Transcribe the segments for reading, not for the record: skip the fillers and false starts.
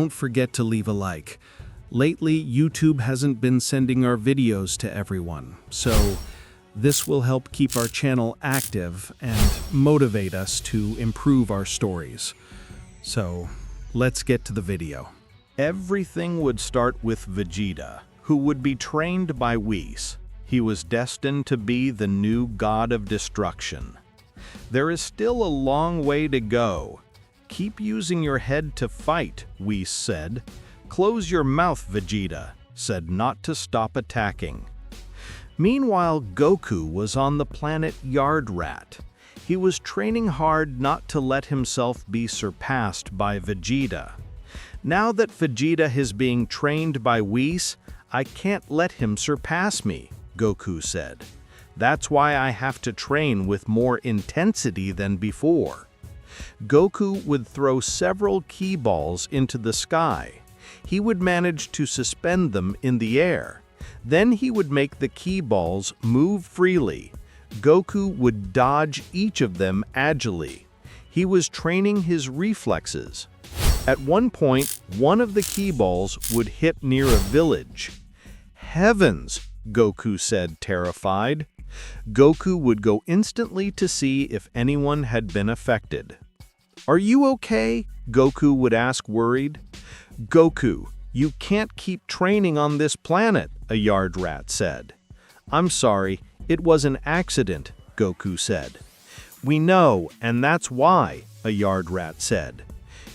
Don't forget to leave a like. Lately, YouTube hasn't been sending our videos to everyone, so this will help keep our channel active and motivate us to improve our stories. So, let's get to the video. Everything would start with Vegeta, who would be trained by Whis. He was destined to be the new god of destruction. There is still a long way to go. Keep using your head to fight, Whis said. Close your mouth, Vegeta said not to stop attacking. Meanwhile, Goku was on the planet Yard Rat. He was training hard not to let himself be surpassed by Vegeta. Now that Vegeta is being trained by Whis, I can't let him surpass me, Goku said. That's why I have to train with more intensity than before. Goku would throw several ki balls into the sky. He would manage to suspend them in the air. Then he would make the ki balls move freely. Goku would dodge each of them agilely. He was training his reflexes. At one point, one of the ki balls would hit near a village. Heavens, Goku said, terrified. Goku would go instantly to see if anyone had been affected. Are you okay? Goku would ask, worried. Goku, you can't keep training on this planet, a Yard Rat said. I'm sorry, it was an accident, Goku said. We know, and that's why, a Yard Rat said.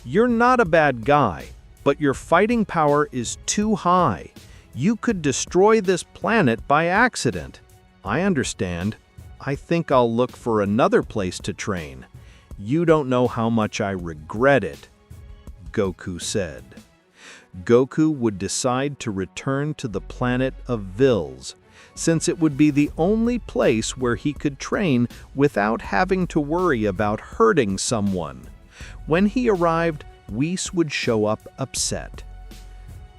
You're not a bad guy, but your fighting power is too high. You could destroy this planet by accident. I understand. I think I'll look for another place to train. You don't know how much I regret it, Goku said. Goku would decide to return to the planet of Vils, since it would be the only place where he could train without having to worry about hurting someone. When he arrived, Whis would show up upset.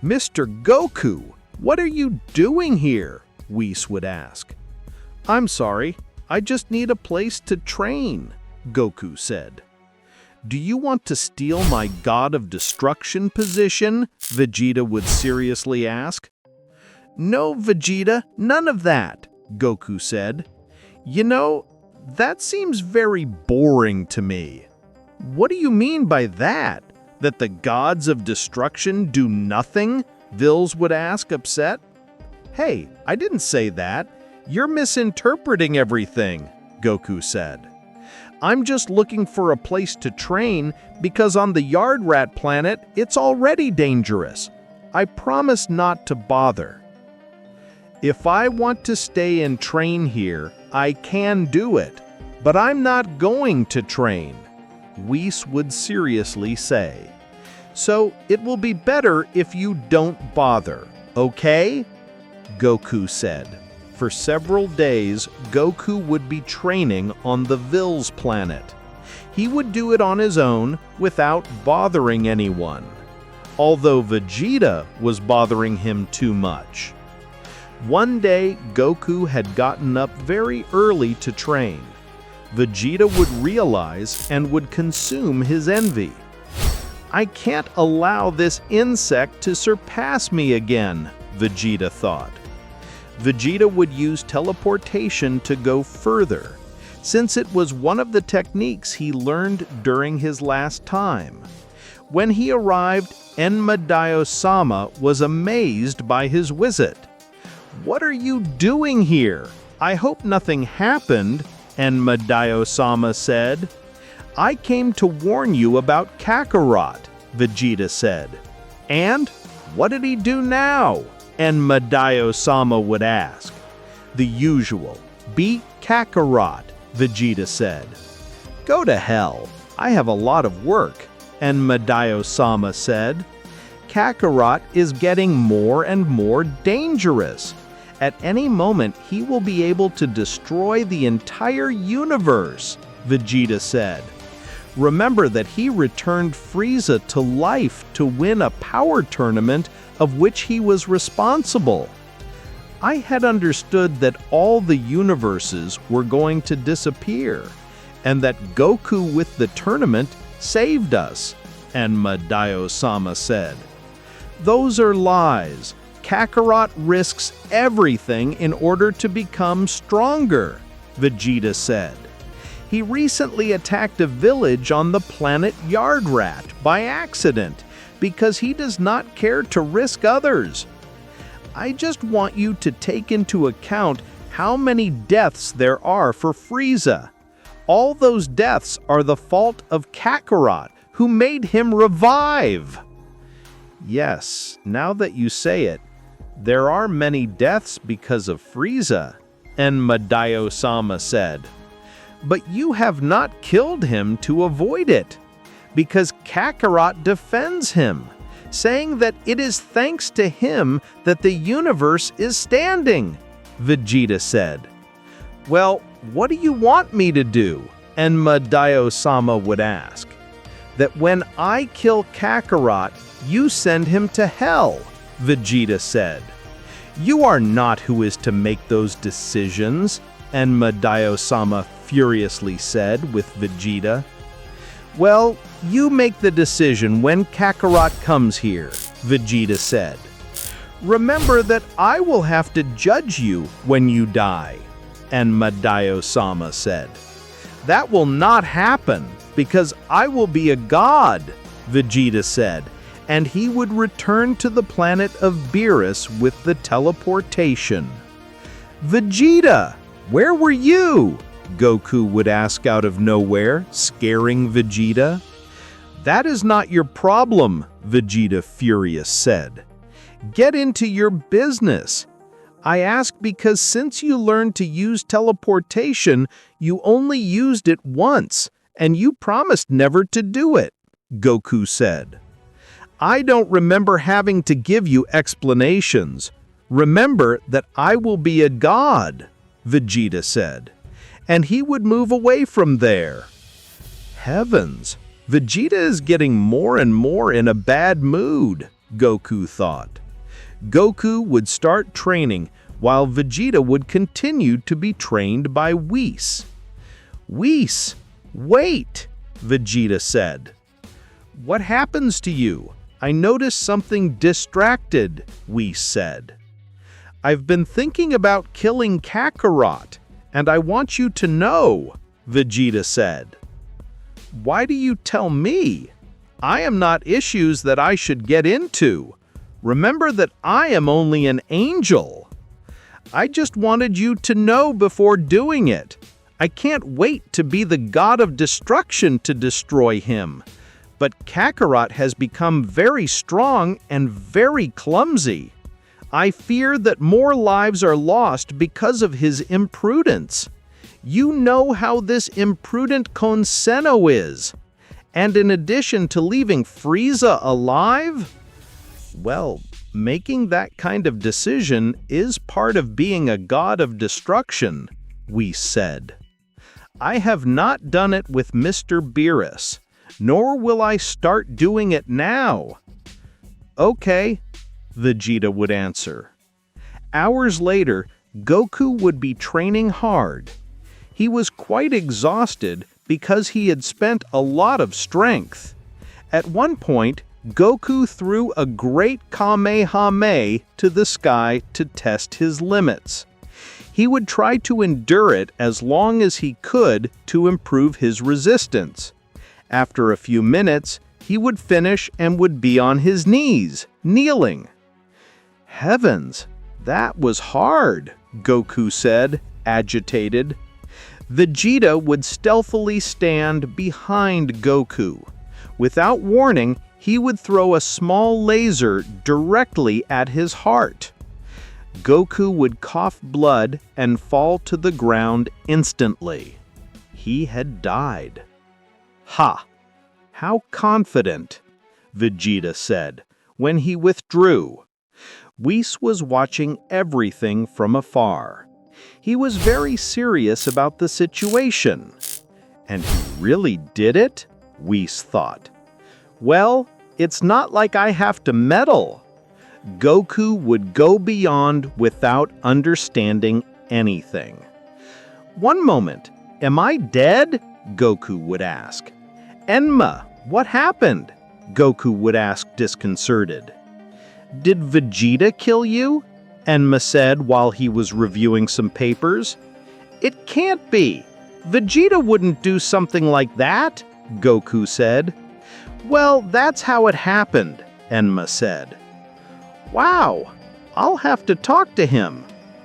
Mr. Goku, what are you doing here? Whis would ask. I'm sorry, I just need a place to train, Goku said. Do you want to steal my God of Destruction position? Vegeta would seriously ask. No, Vegeta, none of that, Goku said. You know, that seems very boring to me. What do you mean by that? That the gods of destruction do nothing? Vils would ask, upset. Hey, I didn't say that. You're misinterpreting everything, Goku said. I'm just looking for a place to train because on the Yard Rat planet, it's already dangerous. I promise not to bother. If I want to stay and train here, I can do it, but I'm not going to train, Whis would seriously say. So it will be better if you don't bother, okay? Goku said. For several days, Goku would be training on the Vils planet. He would do it on his own without bothering anyone, although Vegeta was bothering him too much. One day, Goku had gotten up very early to train. Vegeta would realize and would consume his envy. I can't allow this insect to surpass me again, Vegeta thought. Vegeta would use teleportation to go further, since it was one of the techniques he learned during his last time. When he arrived, Enma-Dio-Sama was amazed by his visit. What are you doing here? I hope nothing happened, Enma-Dio-Sama said. I came to warn you about Kakarot, Vegeta said. And what did he do now? Enma-Dio-Sama would ask. The usual, beat Kakarot, Vegeta said. Go to hell, I have a lot of work, Enma-Dio-Sama said. Kakarot is getting more and more dangerous. At any moment, he will be able to destroy the entire universe, Vegeta said. Remember that he returned Frieza to life to win a power tournament of which he was responsible. I had understood that all the universes were going to disappear, and that Goku with the tournament saved us, Enma Dio-sama said. Those are lies. Kakarot risks everything in order to become stronger, Vegeta said. He recently attacked a village on the planet Yardrat by accident because he does not care to risk others. I just want you to take into account how many deaths there are for Frieza. All those deaths are the fault of Kakarot, who made him revive. Yes, now that you say it, there are many deaths because of Frieza, Enma Dio-sama said. But you have not killed him to avoid it, because Kakarot defends him, saying that it is thanks to him that the universe is standing, Vegeta said. Well, what do you want me to do? Enma Dio-sama would ask. That when I kill Kakarot, you send him to hell, Vegeta said. You are not who is to make those decisions, Enma Dio-sama furiously said with Vegeta. Well, you make the decision when Kakarot comes here, Vegeta said. Remember that I will have to judge you when you die, Enma Dio-sama said. That will not happen, because I will be a god, Vegeta said, and he would return to the planet of Beerus with the teleportation. Vegeta, where were you? Goku would ask out of nowhere, scaring Vegeta. That is not your problem, Vegeta furious said. Get into your business. I ask because since you learned to use teleportation, you only used it once, and you promised never to do it, Goku said. I don't remember having to give you explanations. Remember that I will be a god, Vegeta said, and he would move away from there. Heavens, Vegeta is getting more and more in a bad mood, Goku thought. Goku would start training while Vegeta would continue to be trained by Whis. Whis, wait, Vegeta said. What happens to you? I noticed something distracted, Whis said. I've been thinking about killing Kakarot, and I want you to know, Vegeta said. Why do you tell me? I am not issues that I should get into. Remember that I am only an angel. I just wanted you to know before doing it. I can't wait to be the god of destruction to destroy him. But Kakarot has become very strong and very clumsy. I fear that more lives are lost because of his imprudence. You know how this imprudent Conseno is. And in addition to leaving Frieza alive? Well, making that kind of decision is part of being a god of destruction, Whis said. I have not done it with Mr. Beerus, nor will I start doing it now. Okay, Vegeta would answer. Hours later, Goku would be training hard. He was quite exhausted because he had spent a lot of strength. At one point, Goku threw a great Kamehameha to the sky to test his limits. He would try to endure it as long as he could to improve his resistance. After a few minutes, he would finish and would be on his knees, kneeling. Heavens, that was hard, Goku said, agitated. Vegeta would stealthily stand behind Goku. Without warning, he would throw a small laser directly at his heart. Goku would cough blood and fall to the ground instantly. He had died. Ha! How confident, Vegeta said, when he withdrew. Whis was watching everything from afar. He was very serious about the situation. And he really did it? Whis thought. Well, it's not like I have to meddle. Goku would go beyond without understanding anything. One moment, am I dead? Goku would ask. Enma, what happened? Goku would ask disconcerted. "Did Vegeta kill you?" Enma said while he was reviewing some papers. "It can't be. Vegeta wouldn't do something like that," Goku said. "Well, that's how it happened," Enma said. "Wow, I'll have to talk to him.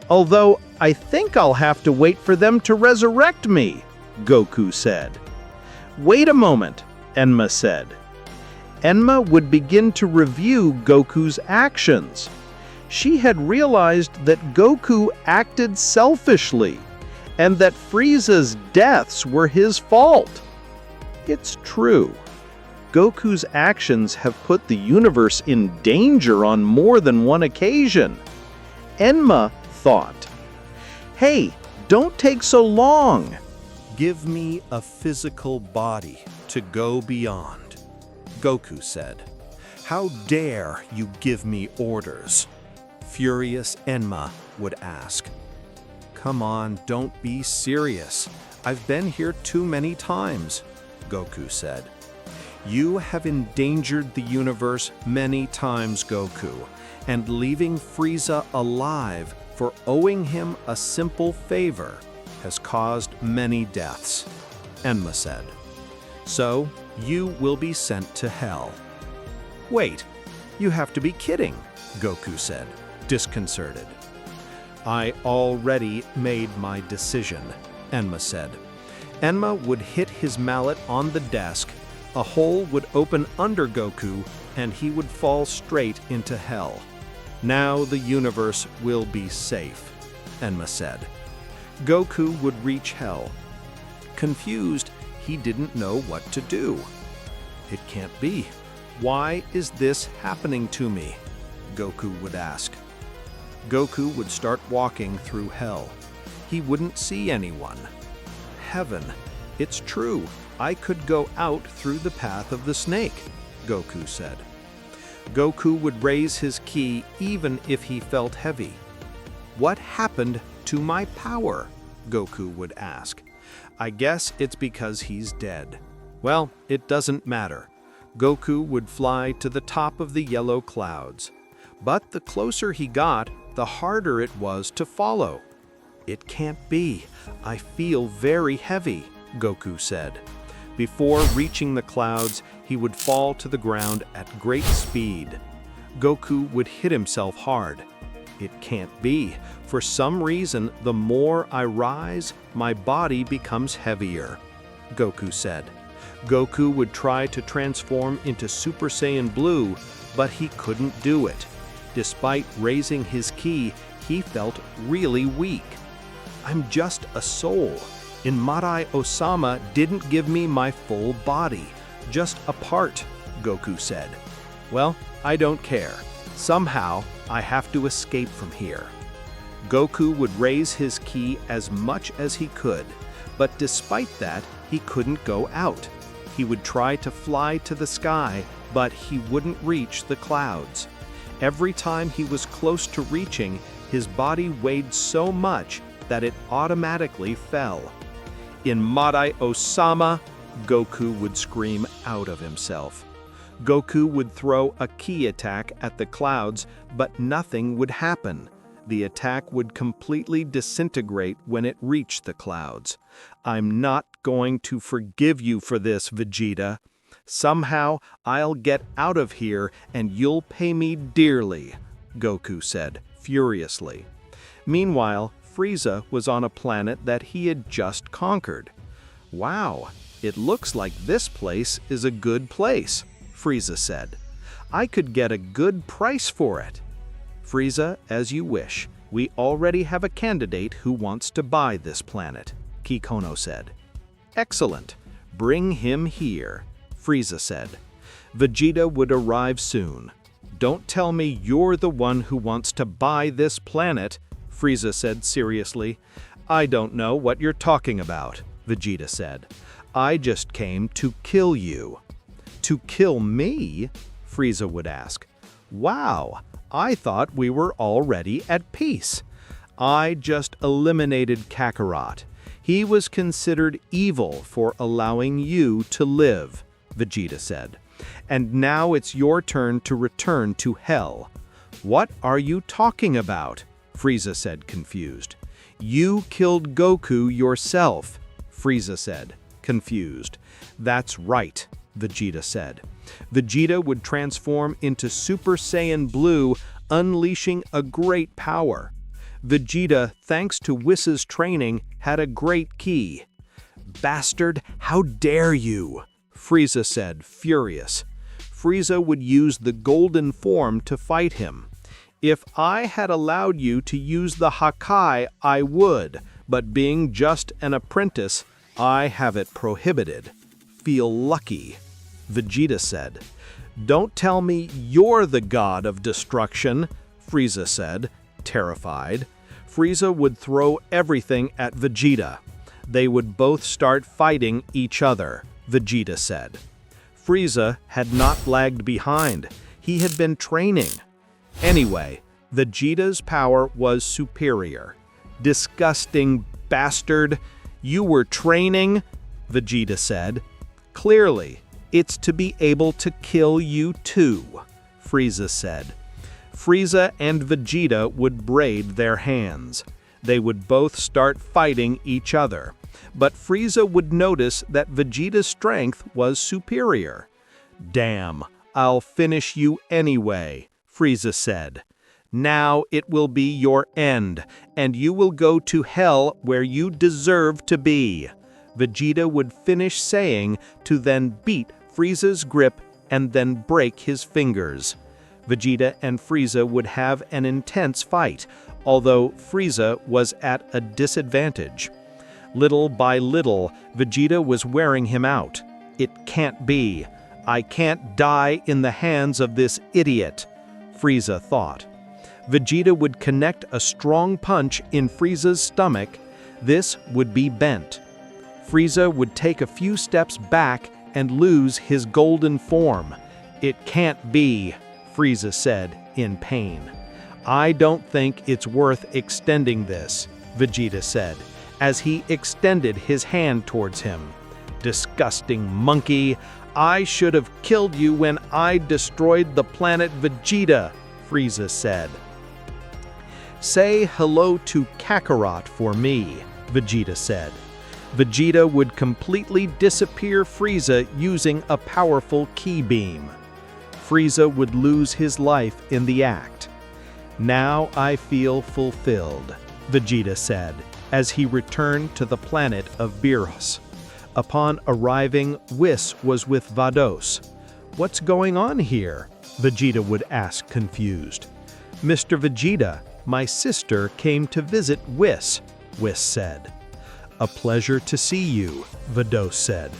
Although I think I'll have to wait for them to resurrect me," Goku said. "Wait a moment," Enma said. Enma would begin to review Goku's actions. She had realized that Goku acted selfishly, and that Frieza's deaths were his fault. It's true. Goku's actions have put the universe in danger on more than one occasion. Enma thought, "Hey, don't take so long." "Give me a physical body to go beyond," Goku said. "How dare you give me orders?" Furious Enma would ask. "Come on, don't be serious. I've been here too many times," Goku said. "You have endangered the universe many times, Goku, and leaving Frieza alive for owing him a simple favor has caused many deaths," Enma said. "So you will be sent to hell." "Wait, you have to be kidding," Goku said, disconcerted. "I already made my decision," Enma said. Enma would hit his mallet on the desk, a hole would open under Goku, and he would fall straight into hell. "Now the universe will be safe," Enma said. Goku would reach hell. Confused, he didn't know what to do. "It can't be. Why is this happening to me?" Goku would ask. Goku would start walking through hell. He wouldn't see anyone. "Heaven, it's true. I could go out through the path of the snake," Goku said. Goku would raise his ki even if he felt heavy. "What happened to my power?" Goku would ask. "I guess it's because he's dead." Well, it doesn't matter. Goku would fly to the top of the yellow clouds. But the closer he got, the harder it was to follow. "It can't be. I feel very heavy," Goku said. Before reaching the clouds, he would fall to the ground at great speed. Goku would hit himself hard. "It can't be. For some reason, the more I rise, my body becomes heavier," Goku said. Goku would try to transform into Super Saiyan Blue, but he couldn't do it. Despite raising his ki, he felt really weak. "I'm just a soul. Immortal Osama didn't give me my full body, just a part," Goku said. "Well, I don't care. Somehow, I have to escape from here." Goku would raise his ki as much as he could, but despite that, he couldn't go out. He would try to fly to the sky, but he wouldn't reach the clouds. Every time he was close to reaching, his body weighed so much that it automatically fell. "Immortal Osama!" Goku would scream out of himself. Goku would throw a ki attack at the clouds, but nothing would happen. The attack would completely disintegrate when it reached the clouds. "I'm not going to forgive you for this, Vegeta. Somehow, I'll get out of here and you'll pay me dearly," Goku said, furiously. Meanwhile, Frieza was on a planet that he had just conquered. "Wow, it looks like this place is a good place," Frieza said. "I could get a good price for it." "Frieza, as you wish. We already have a candidate who wants to buy this planet," Kikono said. "Excellent. Bring him here," Frieza said. "Vegeta would arrive soon." "Don't tell me you're the one who wants to buy this planet," Frieza said seriously. "I don't know what you're talking about," Vegeta said. "I just came to kill you." "To kill me?" Frieza would ask. "Wow, I thought we were already at peace." "I just eliminated Kakarot. He was considered evil for allowing you to live," Vegeta said. And now it's your turn to return to hell." "What are you talking about?" Frieza said, confused. "You killed Goku yourself," Frieza said, confused. "That's right," Vegeta said. Vegeta would transform into Super Saiyan Blue, unleashing a great power. Vegeta, thanks to Whis' training, had a great ki. "Bastard, how dare you!" Frieza said, furious. Frieza would use the golden form to fight him. "If I had allowed you to use the Hakai, I would, but being just an apprentice, I have it prohibited. Feel lucky," Vegeta said. "Don't tell me you're the god of destruction," Frieza said, terrified. Frieza would throw everything at Vegeta. They would both start fighting each other, Vegeta said. Frieza had not lagged behind. He had been training. Anyway, Vegeta's power was superior. "Disgusting bastard! You were training?" Vegeta said. "Clearly, it's to be able to kill you too," Frieza said. Frieza and Vegeta would braid their hands. They would both start fighting each other. But Frieza would notice that Vegeta's strength was superior. "Damn, I'll finish you anyway," Frieza said. "Now it will be your end, and you will go to hell where you deserve to be," Vegeta would finish saying, to then beat Frieza's grip and then break his fingers. Vegeta and Frieza would have an intense fight, although Frieza was at a disadvantage. Little by little, Vegeta was wearing him out. "It can't be. I can't die in the hands of this idiot," Frieza thought. Vegeta would connect a strong punch in Frieza's stomach. This would be bent. Frieza would take a few steps back and lose his golden form. "It can't be," Frieza said, in pain. "I don't think it's worth extending this," Vegeta said, as he extended his hand towards him. "Disgusting monkey! I should have killed you when I destroyed the planet Vegeta," Frieza said. "Say hello to Kakarot for me," Vegeta said. Vegeta would completely disappear Frieza using a powerful ki beam. Frieza would lose his life in the act. "Now I feel fulfilled," Vegeta said, as he returned to the planet of Beerus. Upon arriving, Whis was with Vados. "What's going on here?" Vegeta would ask, confused. "Mr. Vegeta, my sister came to visit Whis," Whis said. "A pleasure to see you," Vados said.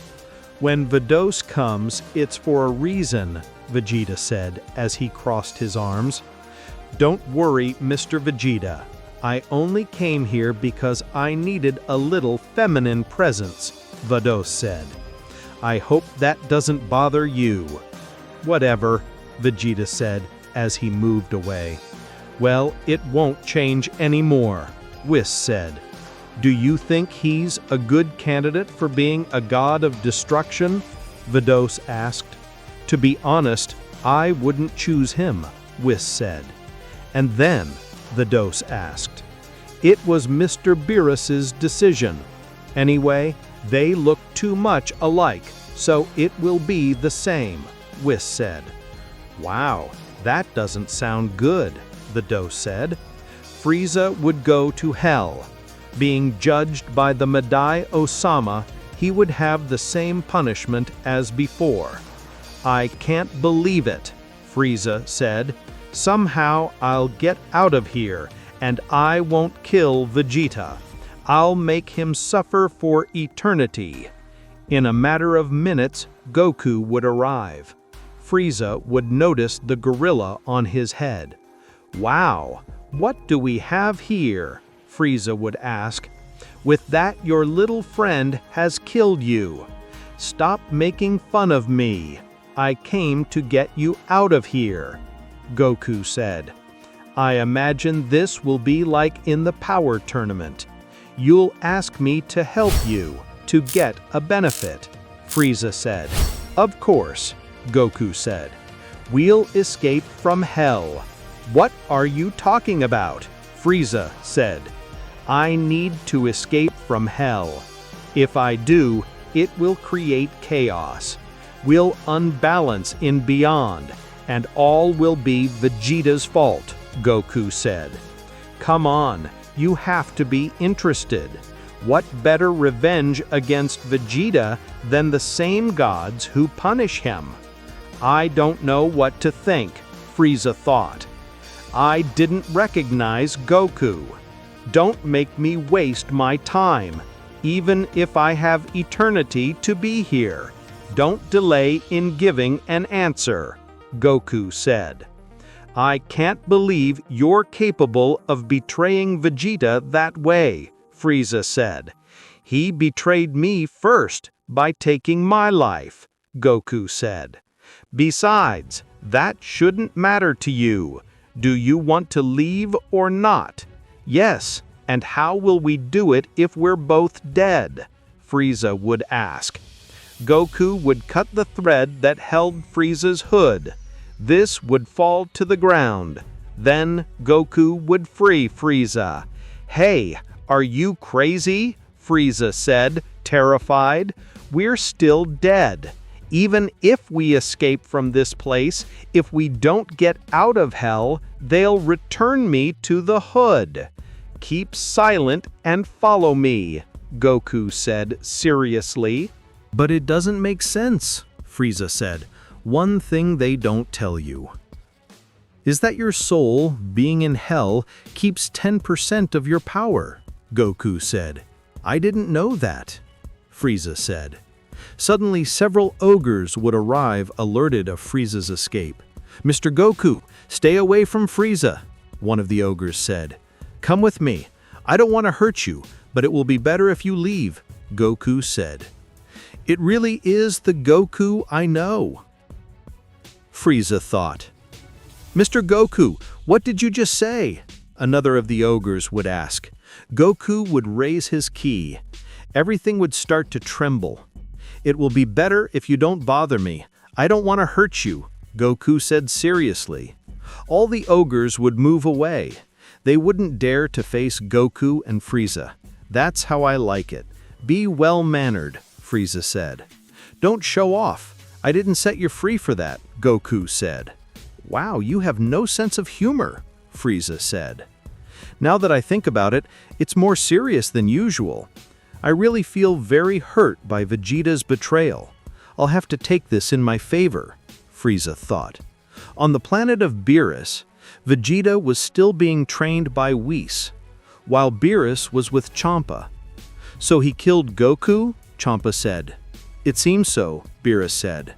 "When Vados comes, it's for a reason," Vegeta said as he crossed his arms. "Don't worry, Mr. Vegeta. I only came here because I needed a little feminine presence," Vados said. "I hope that doesn't bother you." "Whatever," Vegeta said as he moved away. "Well, it won't change anymore," Whis said. "Do you think he's a good candidate for being a god of destruction?" Vados asked. "To be honest, I wouldn't choose him," Whis said. "And then?" Vados asked. "It was Mr. Beerus's decision. Anyway, they look too much alike, so it will be the same," Whis said. "Wow, that doesn't sound good," Vados said. "Frieza would go to hell. Being judged by the Madai Osama, he would have the same punishment as before." "I can't believe it," Frieza said. "Somehow I'll get out of here, and I won't kill Vegeta. I'll make him suffer for eternity." In a matter of minutes, Goku would arrive. Frieza would notice the gorilla on his head. "Wow, what do we have here?" Frieza would ask. "With that, your little friend has killed you. Stop making fun of me. I came to get you out of here," Goku said. "I imagine this will be like in the power tournament. You'll ask me to help you to get a benefit," Frieza said. "Of course," Goku said. "We'll escape from hell." "What are you talking about?" Frieza said. "I need to escape from hell. If I do, it will create chaos. We'll unbalance in Beyond, and all will be Vegeta's fault," Goku said. "Come on, you have to be interested. What better revenge against Vegeta than the same gods who punish him?" "I don't know what to think," Frieza thought. "I didn't recognize Goku. Don't make me waste my time, even if I have eternity to be here. Don't delay in giving an answer," Goku said. "I can't believe you're capable of betraying Vegeta that way," Frieza said. "He betrayed me first by taking my life," Goku said. "Besides, that shouldn't matter to you. Do you want to leave or not?" "Yes, and how will we do it if we're both dead?" Frieza would ask. Goku would cut the thread that held Frieza's hood. This would fall to the ground. Then Goku would free Frieza. "Hey, are you crazy?" Frieza said, terrified. "We're still dead. Even if we escape from this place, if we don't get out of hell, they'll return me to the hood." "Keep silent and follow me," Goku said seriously. "But it doesn't make sense," Frieza said. "One thing they don't tell you is that your soul, being in hell, keeps 10% of your power," Goku said. "I didn't know that," Frieza said. Suddenly, several ogres would arrive, alerted of Frieza's escape. "Mr. Goku, stay away from Frieza," one of the ogres said. "Come with me. I don't want to hurt you, but it will be better if you leave," Goku said. "It really is the Goku I know," Frieza thought. "Mr. Goku, what did you just say?" another of the ogres would ask. Goku would raise his ki. Everything would start to tremble. "It will be better if you don't bother me. I don't want to hurt you," Goku said seriously. All the ogres would move away. They wouldn't dare to face Goku and Frieza. "That's how I like it. Be well-mannered," Frieza said. "Don't show off. I didn't set you free for that," Goku said. "Wow, you have no sense of humor," Frieza said. "Now that I think about it, it's more serious than usual. I really feel very hurt by Vegeta's betrayal. I'll have to take this in my favor," Frieza thought. On the planet of Beerus, Vegeta was still being trained by Whis, while Beerus was with Champa. "So he killed Goku?" Champa said. "It seems so," Beerus said.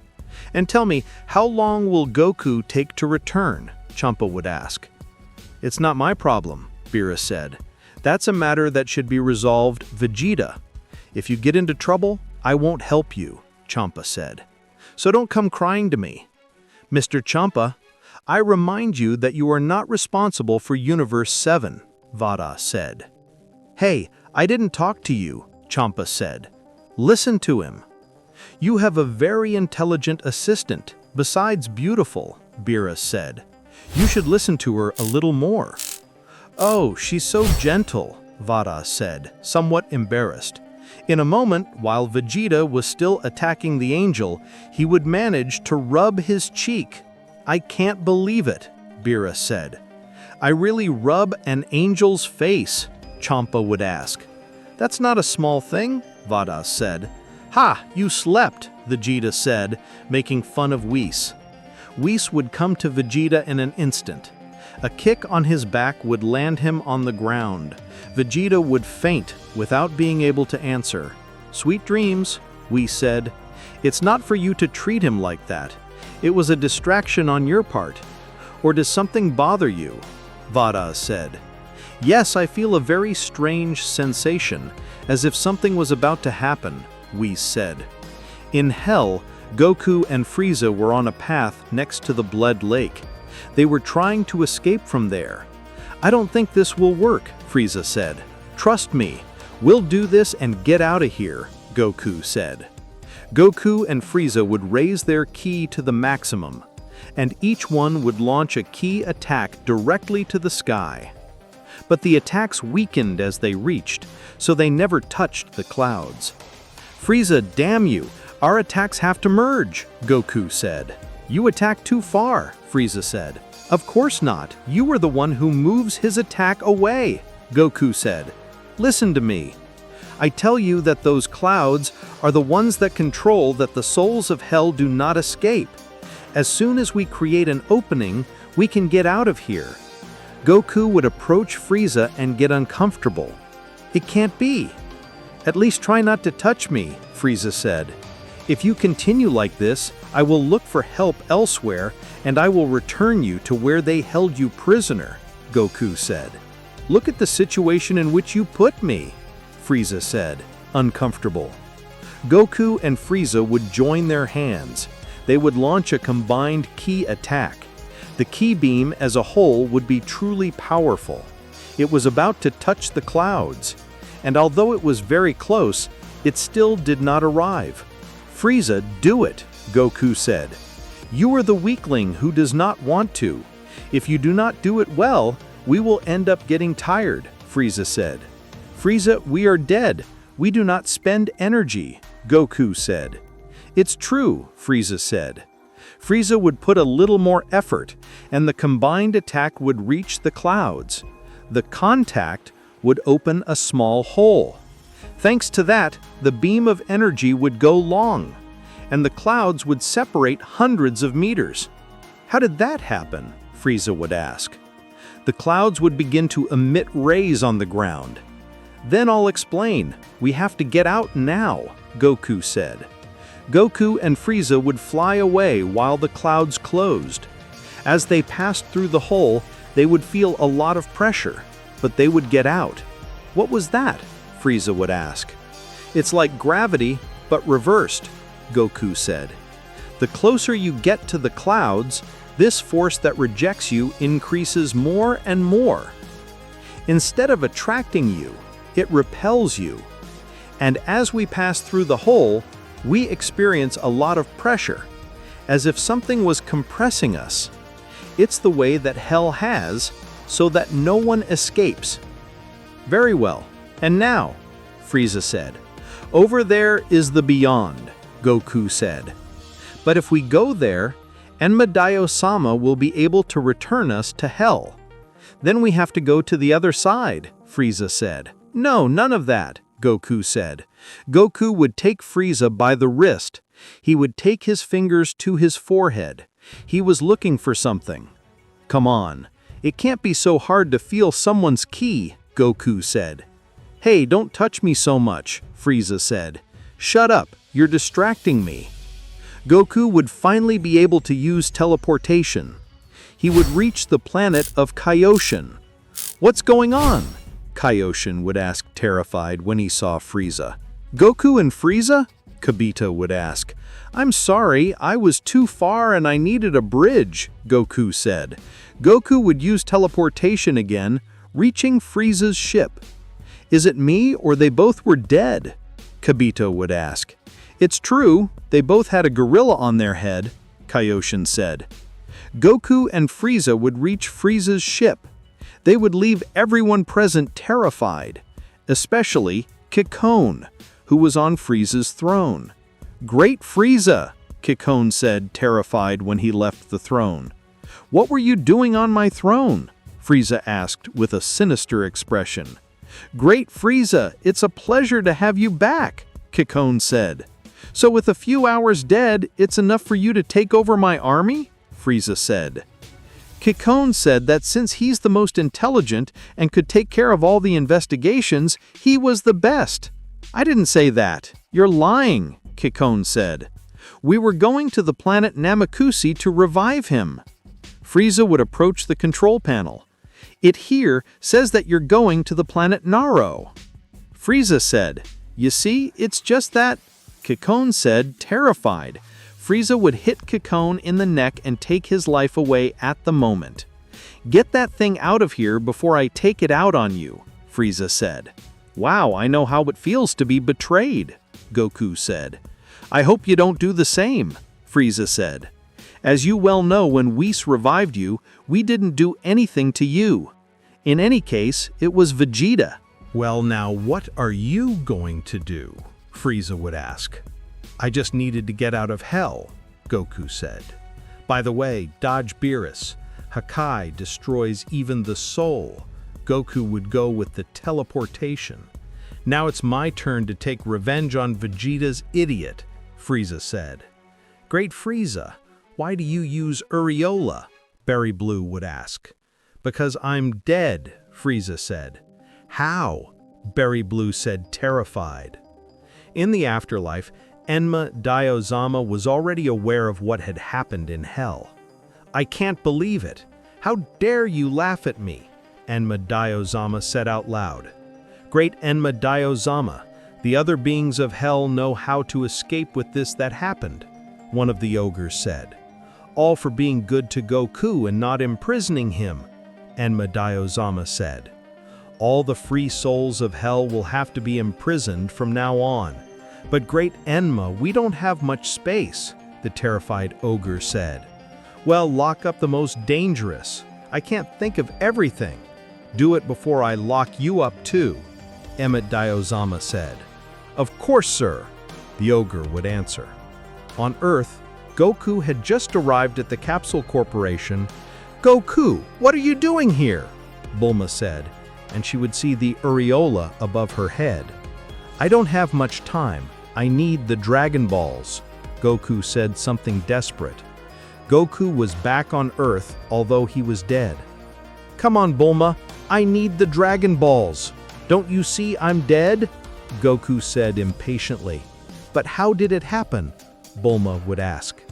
"And tell me, how long will Goku take to return?" Champa would ask. "It's not my problem," Beerus said. "That's a matter that should be resolved Vegeta. If you get into trouble, I won't help you," Champa said. "So don't come crying to me." "Mr. Champa, I remind you that you are not responsible for Universe 7, Vada said. "Hey, I didn't talk to you," Champa said. "Listen to him." "You have a very intelligent assistant, besides beautiful," Beerus said. "You should listen to her a little more." "Oh, she's so gentle," Vada said, somewhat embarrassed. In a moment, while Vegeta was still attacking the angel, he would manage to rub his cheek. "I can't believe it," Beerus said. "I really rub an angel's face?" Champa would ask. "That's not a small thing," Vada said. "Ha, you slept," Vegeta said, making fun of Whis. Whis would come to Vegeta in an instant. A kick on his back would land him on the ground. Vegeta would faint without being able to answer. "Sweet dreams," Whis said. "It's not for you to treat him like that. It was a distraction on your part. Or does something bother you?" Vada said. "Yes, I feel a very strange sensation, as if something was about to happen," Whis said. In hell, Goku and Frieza were on a path next to the Blood Lake. They were trying to escape from there. "I don't think this will work," Frieza said. "Trust me, we'll do this and get out of here," Goku said. Goku and Frieza would raise their ki to the maximum, and each one would launch a ki attack directly to the sky. But the attacks weakened as they reached, so they never touched the clouds. "Frieza, damn you! Our attacks have to merge," Goku said. "You attack too far," Frieza said. "Of course not. You were the one who moves his attack away," Goku said. "Listen to me. I tell you that those clouds are the ones that control that the souls of hell do not escape. As soon as we create an opening, we can get out of here." Goku would approach Frieza and get uncomfortable. "It can't be." "At least try not to touch me," Frieza said. "If you continue like this, I will look for help elsewhere and I will return you to where they held you prisoner," Goku said. "Look at the situation in which you put me," Frieza said, uncomfortable. Goku and Frieza would join their hands. They would launch a combined ki attack. The ki beam as a whole would be truly powerful. It was about to touch the clouds, and although it was very close, it still did not arrive. "Frieza, do it," Goku said. "You are the weakling who does not want to. If you do not do it well, we will end up getting tired," Frieza said. "Frieza, we are dead. We do not spend energy," Goku said. "It's true," Frieza said. Frieza would put a little more effort, and the combined attack would reach the clouds. The contact would open a small hole. Thanks to that, the beam of energy would go long, and the clouds would separate hundreds of meters. "How did that happen?" Frieza would ask. "The clouds would begin to emit rays on the ground." "Then I'll explain. We have to get out now," Goku said. Goku and Frieza would fly away while the clouds closed. As they passed through the hole, they would feel a lot of pressure, but they would get out. "What was that?" Frieza would ask. "It's like gravity, but reversed," Goku said. "The closer you get to the clouds, this force that rejects you increases more and more. Instead of attracting you, it repels you. And as we pass through the hole, we experience a lot of pressure, as if something was compressing us. It's the way that hell has, so that no one escapes." "Very well. And now," Frieza said. "Over there is the beyond," Goku said. "But if we go there, Enmadayo-sama will be able to return us to hell. Then we have to go to the other side," Frieza said. "No, none of that," Goku said. Goku would take Frieza by the wrist. He would take his fingers to his forehead. He was looking for something. "Come on. It can't be so hard to feel someone's ki," Goku said. "Hey, don't touch me so much," Frieza said. "Shut up, you're distracting me." Goku would finally be able to use teleportation. He would reach the planet of Kaioshin. "What's going on?" Kaioshin would ask, terrified, when he saw Frieza. "Goku and Frieza?" Kibito would ask. "I'm sorry, I was too far and I needed a bridge," Goku said. Goku would use teleportation again, reaching Frieza's ship. "Is it me or they both were dead?" Kibito would ask. "It's true, they both had a gorilla on their head," Kaioshin said. Goku and Frieza would reach Frieza's ship. They would leave everyone present terrified, especially Kikone, who was on Frieza's throne. "Great Frieza," Kikone said, terrified when he left the throne. "What were you doing on my throne?" Frieza asked with a sinister expression. "Great Frieza, it's a pleasure to have you back," Kikone said. "So with a few hours dead, it's enough for you to take over my army?" Frieza said. Kikone said that since he's the most intelligent and could take care of all the investigations, he was the best. "I didn't say that. You're lying," Kikone said. "We were going to the planet Namakusi to revive him." Frieza would approach the control panel. "It here says that you're going to the planet Naro." Frieza said, "You see, it's just that," Kikone said, terrified. Frieza would hit Kikone in the neck and take his life away at the moment. "Get that thing out of here before I take it out on you," Frieza said. "Wow, I know how it feels to be betrayed," Goku said. I hope you don't do the same, Frieza said. As you well know, when Whis revived you, we didn't do anything to you. In any case, it was Vegeta. Well, now what are you going to do? Frieza would ask. I just needed to get out of hell, Goku said. By the way, dodge Beerus. Hakai destroys even the soul. Goku would go with the teleportation. Now it's my turn to take revenge on Vegeta's idiot, Frieza said. Great Frieza, why do you use Uriola? Berry Blue would ask. Because I'm dead, Frieza said. How? Berry Blue said, terrified. In the afterlife, Enma Diozama was already aware of what had happened in hell. I can't believe it. How dare you laugh at me? Enma Diozama said out loud. Great Enma Diozama, the other beings of hell know how to escape with this that happened, one of the ogres said. All for being good to Goku and not imprisoning him, Enma Diozama said. All the free souls of hell will have to be imprisoned from now on. But great Enma, we don't have much space, the terrified ogre said. Well, lock up the most dangerous. I can't think of everything. Do it before I lock you up too, Emmet Diozama said. Of course, sir, the ogre would answer. On Earth, Goku had just arrived at the Capsule Corporation. Goku, what are you doing here? Bulma said, and she would see the Uriola above her head. I don't have much time. I need the Dragon Balls, Goku said, something desperate. Goku was back on Earth, although he was dead. Come on, Bulma, I need the Dragon Balls. Don't you see I'm dead? Goku said impatiently. But how did it happen? Bulma would ask.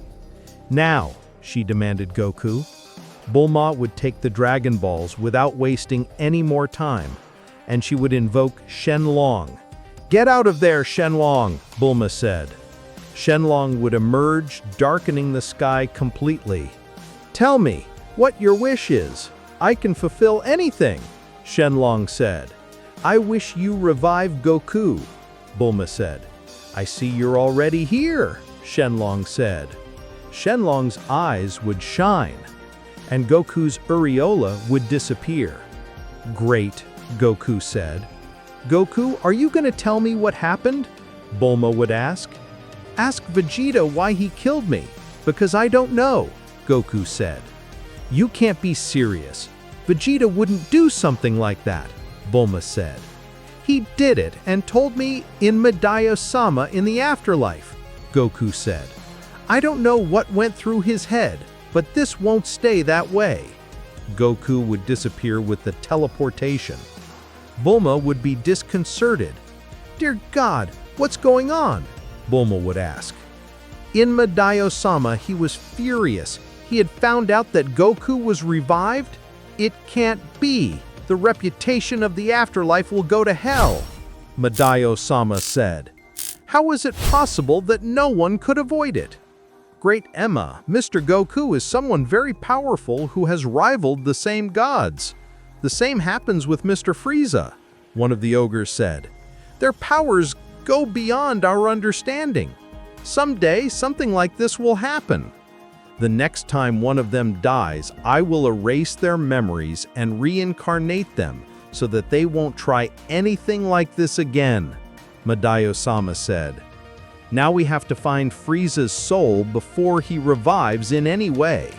Now, she demanded Goku. Bulma would take the Dragon Balls without wasting any more time, and she would invoke Shenlong. Get out of there, Shenlong, Bulma said. Shenlong would emerge, darkening the sky completely. Tell me what your wish is. I can fulfill anything, Shenlong said. I wish you revive Goku, Bulma said. I see you're already here, Shenlong said. Shenlong's eyes would shine, and Goku's Uriola would disappear. Great, Goku said. Goku, are you going to tell me what happened? Bulma would ask. Ask Vegeta why he killed me, because I don't know, Goku said. You can't be serious. Vegeta wouldn't do something like that, Bulma said. He did it and told me in Madaya-sama in the afterlife, Goku said. I don't know what went through his head, but this won't stay that way. Goku would disappear with the teleportation. Bulma would be disconcerted. Dear God, what's going on? Bulma would ask. In Madaya-sama, he was furious. He had found out that Goku was revived? It can't be. The reputation of the afterlife will go to hell, Madaya-sama said. How is it possible that no one could avoid it? Great Emma, Mr. Goku is someone very powerful who has rivaled the same gods. The same happens with Mr. Frieza, one of the ogres said. Their powers go beyond our understanding. Someday, something like this will happen. The next time one of them dies, I will erase their memories and reincarnate them so that they won't try anything like this again, Madaya-sama said. Now we have to find Frieza's soul before he revives in any way.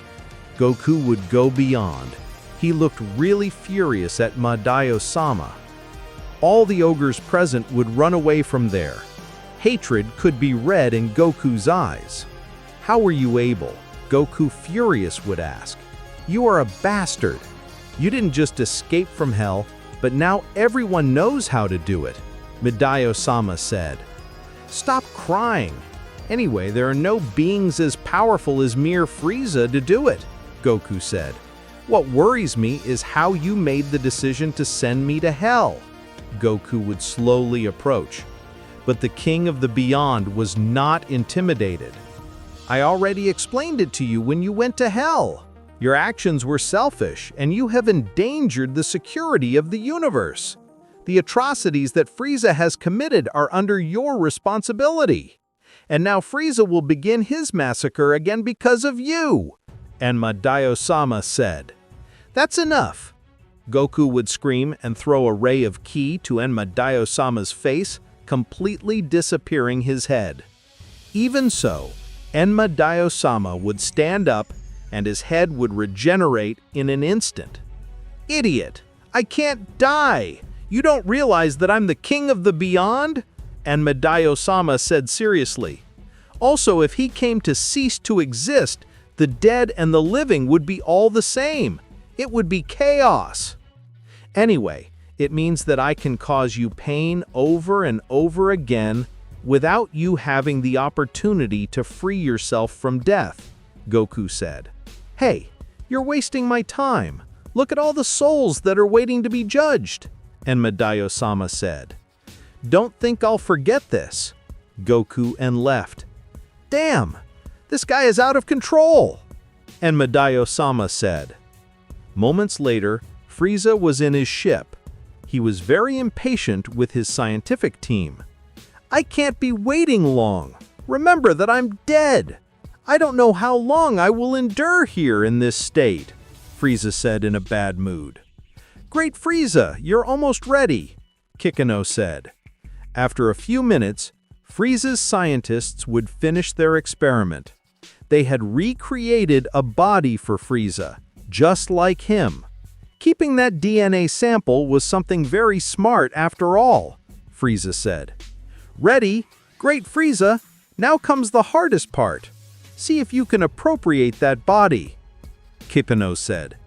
Goku would go beyond. He looked really furious at Madaya-sama. All the ogres present would run away from there. Hatred could be read in Goku's eyes. How were you able? Goku furious would ask. You are a bastard. You didn't just escape from hell, but now everyone knows how to do it, Madaya-sama said. Stop crying. Anyway, there are no beings as powerful as mere Frieza to do it, Goku said. What worries me is how you made the decision to send me to hell. Goku would slowly approach. But the King of the Beyond was not intimidated. I already explained it to you when you went to hell. Your actions were selfish, and you have endangered the security of the universe. The atrocities that Frieza has committed are under your responsibility. And now Frieza will begin his massacre again because of you, Enma Daio-sama said. That's enough. Goku would scream and throw a ray of ki to Enma Daio-sama's face, completely disappearing his head. Even so, Enma Daio-sama would stand up and his head would regenerate in an instant. Idiot! I can't die! You don't realize that I'm the king of the beyond? Enma Daio-sama said seriously. Also, if he came to cease to exist, the dead and the living would be all the same. It would be chaos. Anyway, it means that I can cause you pain over and over again without you having the opportunity to free yourself from death, Goku said. Hey, you're wasting my time. Look at all the souls that are waiting to be judged, Enma Daio-sama said. Don't think I'll forget this. Goku and left. Damn, this guy is out of control, Enma Daio-sama said. Moments later, Frieza was in his ship. He was very impatient with his scientific team. I can't be waiting long. Remember that I'm dead. I don't know how long I will endure here in this state, Frieza said in a bad mood. Great Frieza, you're almost ready, Kikano said. After a few minutes, Frieza's scientists would finish their experiment. They had recreated a body for Frieza, just like him. Keeping that DNA sample was something very smart after all, Frieza said. Ready? Great Frieza! Now comes the hardest part. See if you can appropriate that body, Kikano said.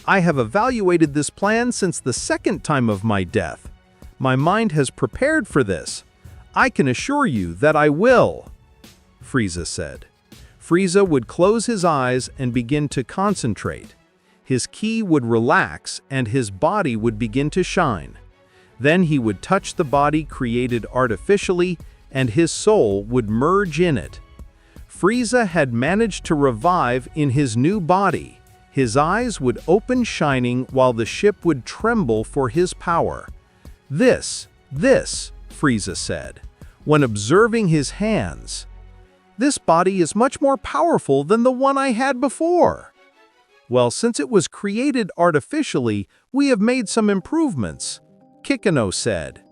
I have evaluated this plan since the second time of my death. My mind has prepared for this. I can assure you that I will, Frieza said. Frieza would close his eyes and begin to concentrate. His ki would relax and his body would begin to shine. Then he would touch the body created artificially and his soul would merge in it. Frieza had managed to revive in his new body. His eyes would open shining while the ship would tremble for his power. This, Frieza said, when observing his hands. This body is much more powerful than the one I had before. Well, since it was created artificially, we have made some improvements, Kikano said.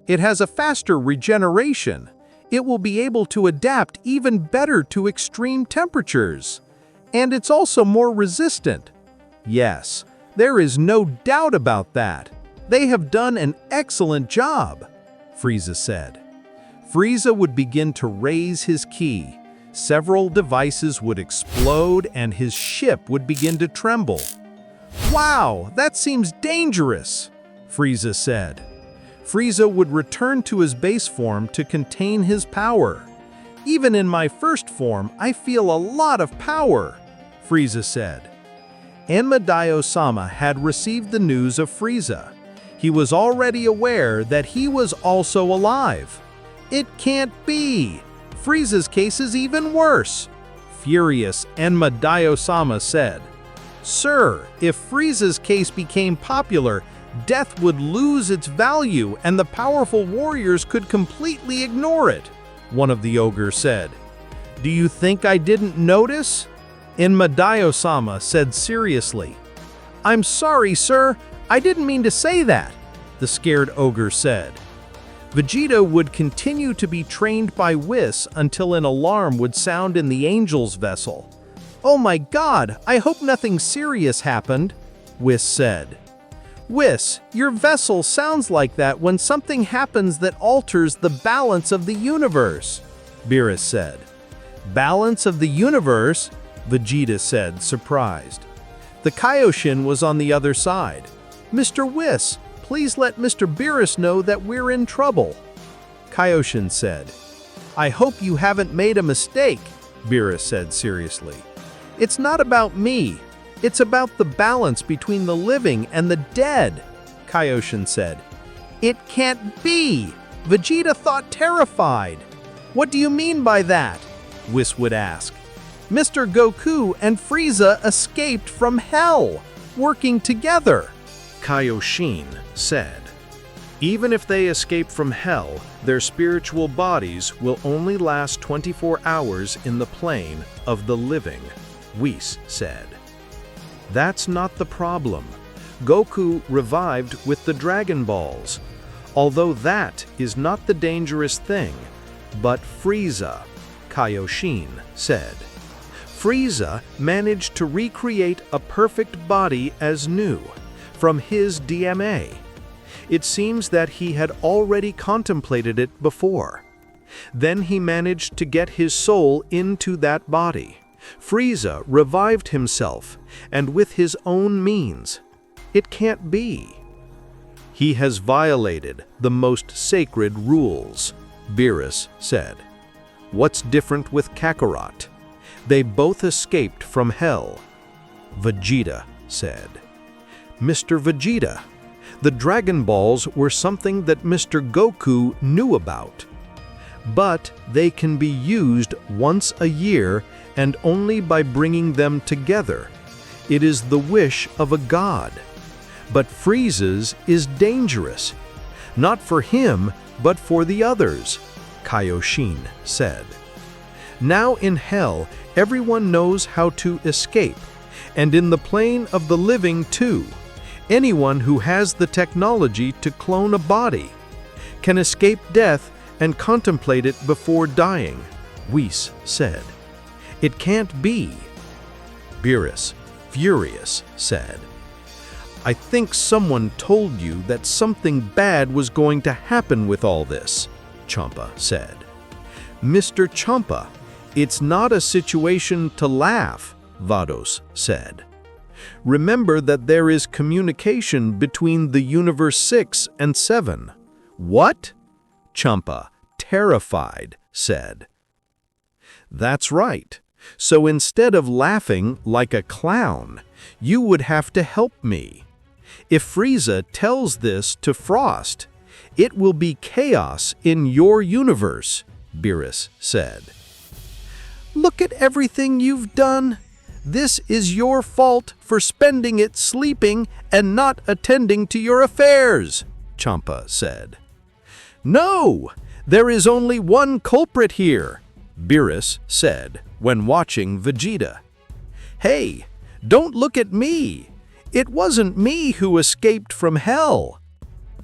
It has a faster regeneration. It will be able to adapt even better to extreme temperatures. And it's also more resistant. Yes, there is no doubt about that. They have done an excellent job, Frieza said. Frieza would begin to raise his ki. Several devices would explode and his ship would begin to tremble. Wow, that seems dangerous, Frieza said. Frieza would return to his base form to contain his power. Even in my first form, I feel a lot of power, Frieza said. Enma Daio-sama had received the news of Frieza. He was already aware that he was also alive. It can't be! Frieza's case is even worse, furious Enma Daio-sama said. Sir, if Frieza's case became popular, death would lose its value and the powerful warriors could completely ignore it, one of the ogres said. Do you think I didn't notice? Enma Daio-sama said seriously. I'm sorry, sir. I didn't mean to say that, the scared ogre said. Vegeta would continue to be trained by Whis until an alarm would sound in the Angel's vessel. Oh my god, I hope nothing serious happened, Whis said. Whis, your vessel sounds like that when something happens that alters the balance of the universe, Beerus said. Balance of the universe? Vegeta said, surprised. The Kaioshin was on the other side. Mr. Whis, please let Mr. Beerus know that we're in trouble, Kaioshin said. I hope you haven't made a mistake, Beerus said seriously. It's not about me. It's about the balance between the living and the dead, Kaioshin said. It can't be! Vegeta thought terrified. What do you mean by that? Whis would ask. Mr. Goku and Frieza escaped from hell, working together, Kaioshin said. Even if they escape from hell, their spiritual bodies will only last 24 hours in the plane of the living, Whis said. That's not the problem. Goku revived with the Dragon Balls. Although that is not the dangerous thing, but Frieza, Kaioshin said. Frieza managed to recreate a perfect body as new, from his DMA. It seems that he had already contemplated it before. Then he managed to get his soul into that body. Frieza revived himself, and with his own means. It can't be. He has violated the most sacred rules, Beerus said. What's different with Kakarot? They both escaped from hell, Vegeta said. Mr. Vegeta, the Dragon Balls were something that Mr. Goku knew about. But they can be used once a year and only by bringing them together. It is the wish of a god. But Frieza's is dangerous. Not for him, but for the others, Kaioshin said. Now in hell, everyone knows how to escape, and in the plane of the living too. Anyone who has the technology to clone a body can escape death and contemplate it before dying, Whis said. It can't be. Beerus, furious, said. I think someone told you that something bad was going to happen with all this, Champa said. Mr. Champa, it's not a situation to laugh, Vados said. Remember that there is communication between the Universe 6 and 7. What? Champa, terrified, said. That's right. So instead of laughing like a clown, you would have to help me. If Frieza tells this to Frost, it will be chaos in your universe, Beerus said. Look at everything you've done. This is your fault for spending it sleeping and not attending to your affairs, Champa said. No, there is only one culprit here, Beerus said when watching Vegeta. Hey, don't look at me. It wasn't me who escaped from hell,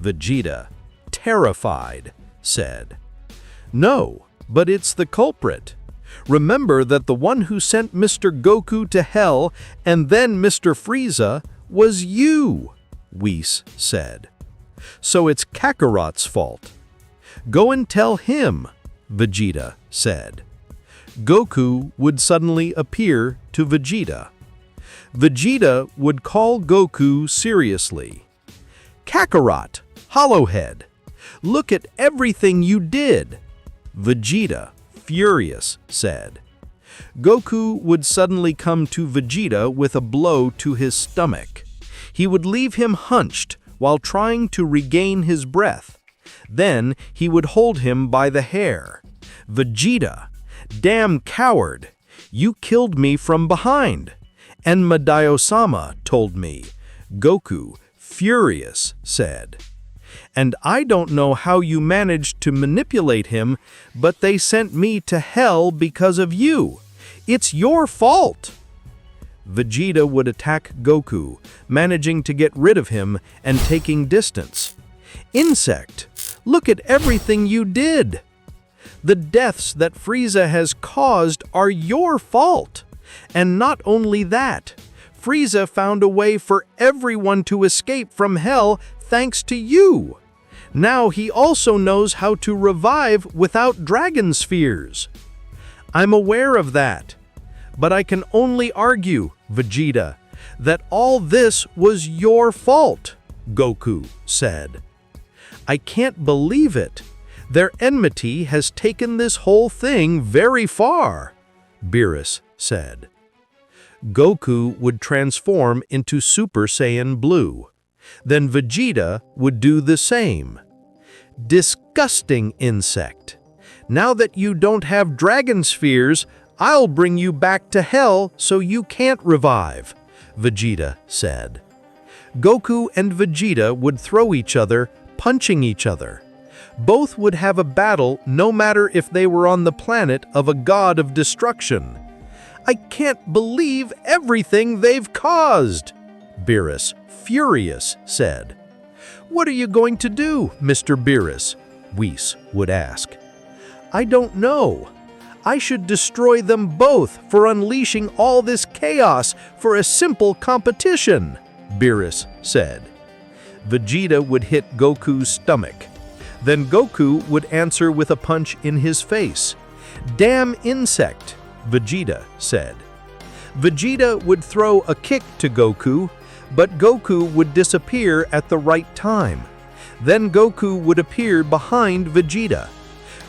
Vegeta, terrified, said. No, but it's the culprit. Remember that the one who sent Mr. Goku to hell and then Mr. Frieza was you, Whis said. So it's Kakarot's fault. Go and tell him, Vegeta said. Goku would suddenly appear to Vegeta. Vegeta would call Goku seriously. Kakarot, Hollowhead, look at everything you did, Vegeta, furious, said. Goku would suddenly come to Vegeta with a blow to his stomach. He would leave him hunched while trying to regain his breath. Then he would hold him by the hair. Vegeta, damn coward, you killed me from behind. And Madao-sama told me, Goku, furious, said. And I don't know how you managed to manipulate him, but they sent me to hell because of you. It's your fault. Vegeta would attack Goku, managing to get rid of him and taking distance. Insect, look at everything you did. The deaths that Frieza has caused are your fault. And not only that, Frieza found a way for everyone to escape from hell thanks to you. Now he also knows how to revive without dragon spheres. I'm aware of that, but I can only argue, Vegeta, that all this was your fault, Goku said. I can't believe it. Their enmity has taken this whole thing very far, Beerus said. Goku would transform into Super Saiyan Blue. Then Vegeta would do the same. Disgusting insect. Now that you don't have dragon spheres, I'll bring you back to hell so you can't revive, Vegeta said. Goku and Vegeta would throw each other punching each other. Both would have a battle no matter if they were on the planet of a god of destruction. "I can't believe everything they've caused," Beerus, furious, said. "What are you going to do, Mr. Beerus?" Whis would ask. "I don't know. I should destroy them both for unleashing all this chaos for a simple competition," Beerus said. Vegeta would hit Goku's stomach. Then Goku would answer with a punch in his face. "Damn insect," Vegeta said. Vegeta would throw a kick to Goku, but Goku would disappear at the right time. Then Goku would appear behind Vegeta.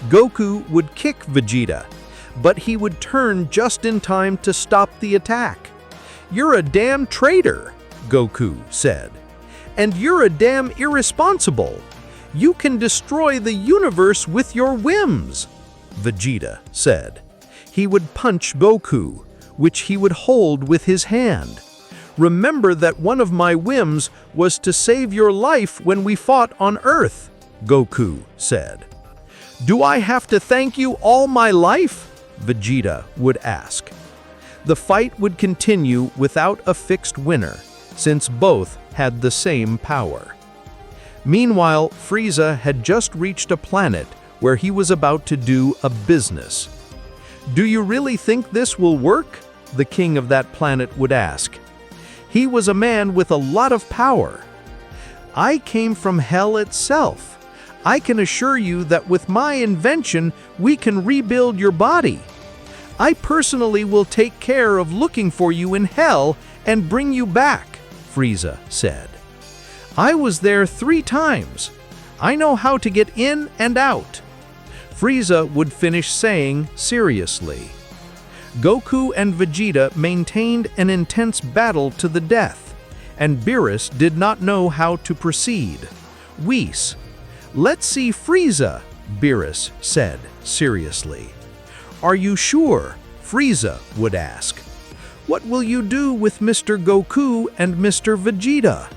Goku would kick Vegeta, but he would turn just in time to stop the attack. "You're a damn traitor," Goku said. "And you're a damn irresponsible. You can destroy the universe with your whims," Vegeta said. He would punch Goku, which he would hold with his hand. "Remember that one of my whims was to save your life when we fought on Earth," Goku said. "Do I have to thank you all my life?" Vegeta would ask. The fight would continue without a fixed winner, since both had the same power. Meanwhile, Frieza had just reached a planet where he was about to do a business. "Do you really think this will work?" the king of that planet would ask. He was a man with a lot of power. "I came from hell itself. I can assure you that with my invention, we can rebuild your body. I personally will take care of looking for you in hell and bring you back," Frieza said. "I was there 3 times. I know how to get in and out," Frieza would finish saying seriously. Goku and Vegeta maintained an intense battle to the death, and Beerus did not know how to proceed. "Whis, let's see Frieza," Beerus said seriously. "Are you sure?" Frieza would ask. "What will you do with Mr. Goku and Mr. Vegeta?"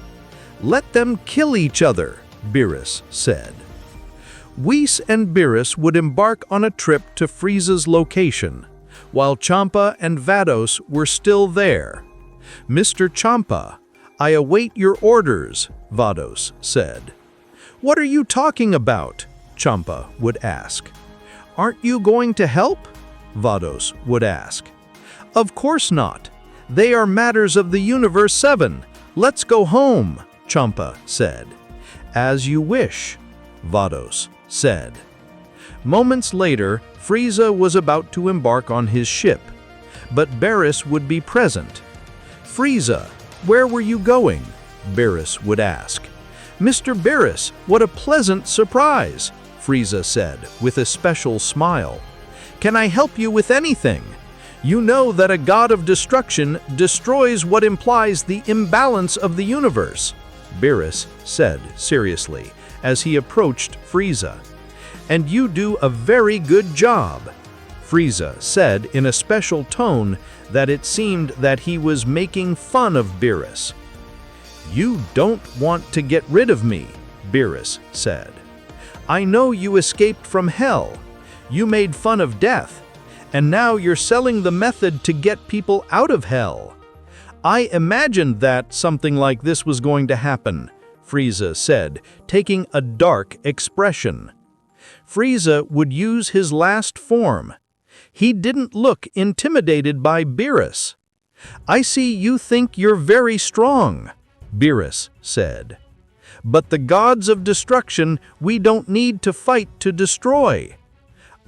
"Let them kill each other," Beerus said. Whis and Beerus would embark on a trip to Frieza's location, while Champa and Vados were still there. "Mr. Champa, I await your orders," Vados said. "What are you talking about?" Champa would ask. "Aren't you going to help?" Vados would ask. "Of course not. They are matters of the Universe 7. Let's go home," Champa said. "As you wish," Vados said. Moments later, Frieza was about to embark on his ship, but Beerus would be present. "Frieza, where were you going?" Beerus would ask. "Mr. Beerus, what a pleasant surprise," Frieza said with a special smile. "Can I help you with anything? You know that a god of destruction destroys what implies the imbalance of the universe," Beerus said seriously as he approached Frieza. "And you do a very good job," Frieza said in a special tone that it seemed that he was making fun of Beerus. "You don't want to get rid of me," Beerus said. "I know you escaped from hell. You made fun of death, and now you're selling the method to get people out of hell." "I imagined that something like this was going to happen," Frieza said, taking a dark expression. Frieza would use his last form. He didn't look intimidated by Beerus. "I see you think you're very strong," Beerus said. "But the gods of destruction we don't need to fight to destroy."